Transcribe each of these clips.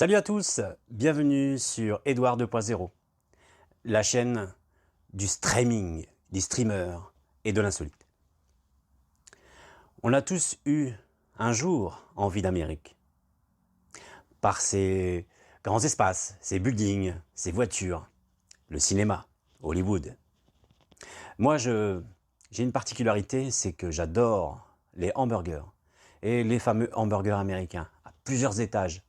Salut à tous, bienvenue sur Edouard 2.0, la chaîne du streaming, des streamers et de l'insolite. On a tous eu un jour envie d'Amérique, par ses grands espaces, ses buildings, ses voitures, le cinéma, Hollywood. Moi, j'ai une particularité, c'est que j'adore les hamburgers et les fameux hamburgers américains à plusieurs étages,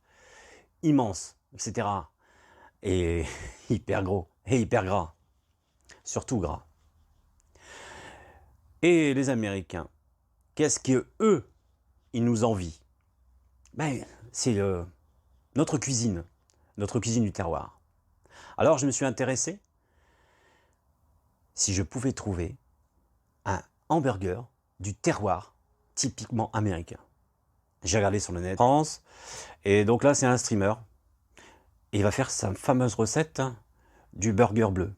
immenses, etc. Et hyper gros et hyper gras, surtout gras. Et les Américains, qu'est-ce qu'eux, ils nous envient? Ben, c'est notre cuisine du terroir. Alors je me suis intéressé si je pouvais trouver un hamburger du terroir typiquement américain. J'ai regardé sur le net, France, et donc là c'est un streamer. Et il va faire sa fameuse recette du burger bleu.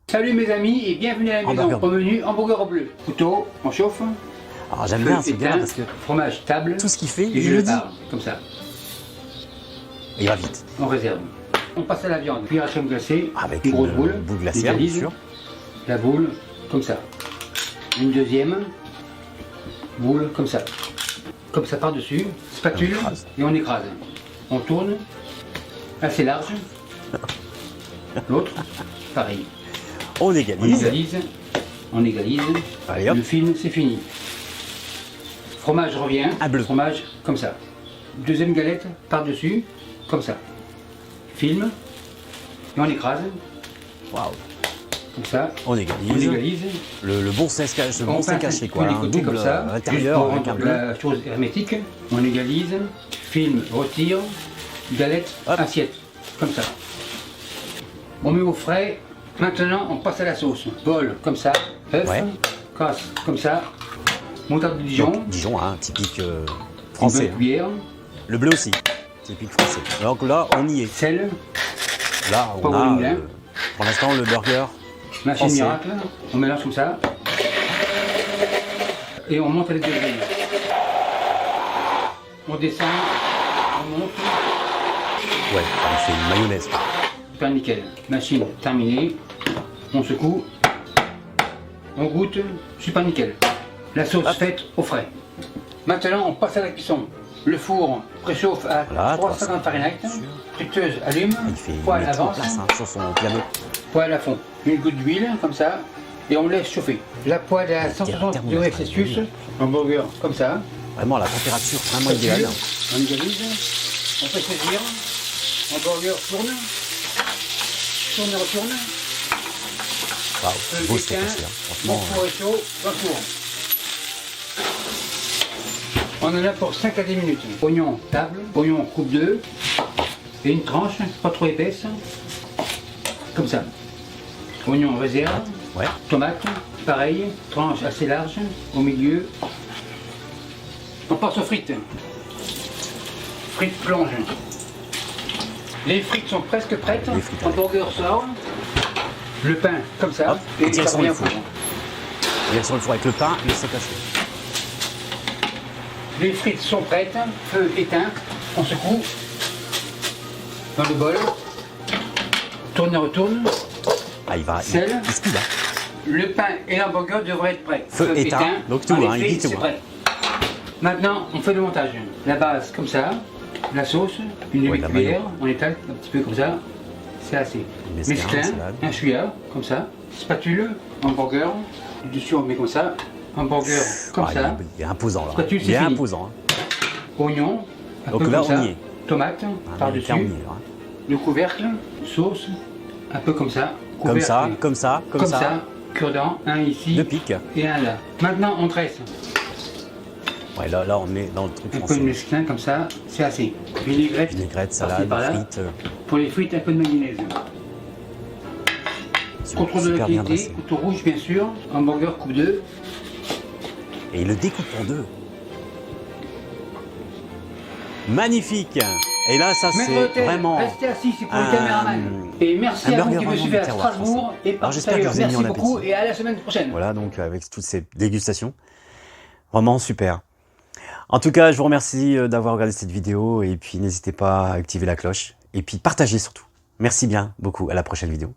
Salut mes amis et bienvenue à la maison. Au menu hamburger bleu. Couteau, on chauffe. Alors j'aime bien ce gars parce que fromage table. tout ce qu'il fait, et il le dit. Comme ça. Et il va vite. On réserve. On passe à la viande. Cuillère à crème glacée. Avec une grosse boule. Boule glaciaire, bien sûr. La boule, comme ça. Une deuxième. Boule, comme ça. Comme ça par-dessus. Spatule. Et on écrase. On tourne. Assez large. L'autre, pareil. On égalise. On égalise. Allez, hop. Le film, c'est fini. Fromage revient. Un bleu. Fromage, comme ça. Deuxième galette, par-dessus, comme ça. Film. Et on écrase. Waouh. Comme ça. On égalise. On égalise. Le bon c'est caché, quoi. Un double comme ça, intérieur avec un bleu. La chose hermétique. On égalise. Film, retire. Galette, hop. Assiette. Comme ça. On met au frais. Maintenant, on passe à la sauce. Bol, comme ça. Œuf. Ouais. Casse, comme ça. Moutarde de Dijon. Donc, Dijon, hein, typique français. Une bonne cuillère. Le bleu aussi, typique français. Donc là, on y est. Sel. Là, on a, pour l'instant, le burger machine miracle. On mélange comme ça. Et on monte à les degrés. On descend. On monte. Ouais, on fait une mayonnaise. Super nickel. Machine terminée. On secoue. On goûte. Super nickel. La sauce faite au frais. Maintenant, on passe à la cuisson. Le four préchauffe à 350 Fahrenheit. Friteuse allume. Poêle avance. Sur son piano. Poêle à fond. Une goutte d'huile, comme ça. Et on laisse chauffer. La poêle est à 160 degrés Celsius. Hamburger, comme ça. Vraiment, la température vraiment idéale. On égalise. On fait saisir. Hamburger tourne. Tourne et retourne. Waouh, beau steak aussi, hein. Franchement. Mon four est chaud, un four. On en a pour 5 à 10 minutes. Oignon table, oignon coupe 2 et une tranche, pas trop épaisse, comme ça. Oignon réserve, ouais. Tomate, pareil, tranche assez large, au milieu. On passe aux frites. Frites plonge. Les frites sont presque prêtes. Le burger sort. Le pain comme ça. Hop, et direction le four. Direction le four avec le pain et le steak haché. Les frites sont prêtes, feu éteint, on secoue dans le bol, tourne et retourne, sel, le pain et l'hamburger devraient être prêts. Feu éteint, donc tout, hein, il dit tout. Prêt. Maintenant, on fait le montage. La base comme ça, la sauce, une demi-cuillère, on étale un petit peu comme ça, c'est assez. Mesclin, un chouïa, comme ça, spatule, hamburger, du dessus on met comme ça. Hamburger comme ça. Il est imposant là. Spatule, il est imposant. Oignon. Donc là on y est. Tomate par-dessus. Le couvercle, sauce, un peu comme ça. Comme ça, comme ça. Cure-dent, un ici. Deux pics. Et un là. Maintenant on tresse. Ouais, là on est dans le truc français. Un peu de mesclin comme ça, c'est assez. Vinaigrette, salade, frites. Pour les frites, un peu de mayonnaise. Contrôle de la qualité, couteau rouge bien sûr. Hamburger coupe 2. Et il le découpe en deux. Magnifique. Et là, ça c'est vraiment restez assis, c'est pour le caméraman. Et merci Un à vous burger qui me vraiment suivez du à terroir Strasbourg et Alors, partout j'espère que ailleurs. vous avez mis Merci en beaucoup appétit. et à la semaine prochaine. Voilà, donc avec toutes ces dégustations. Vraiment super. En tout cas, je vous remercie d'avoir regardé cette vidéo et puis n'hésitez pas à activer la cloche et puis partagez surtout. Merci bien beaucoup. À la prochaine vidéo.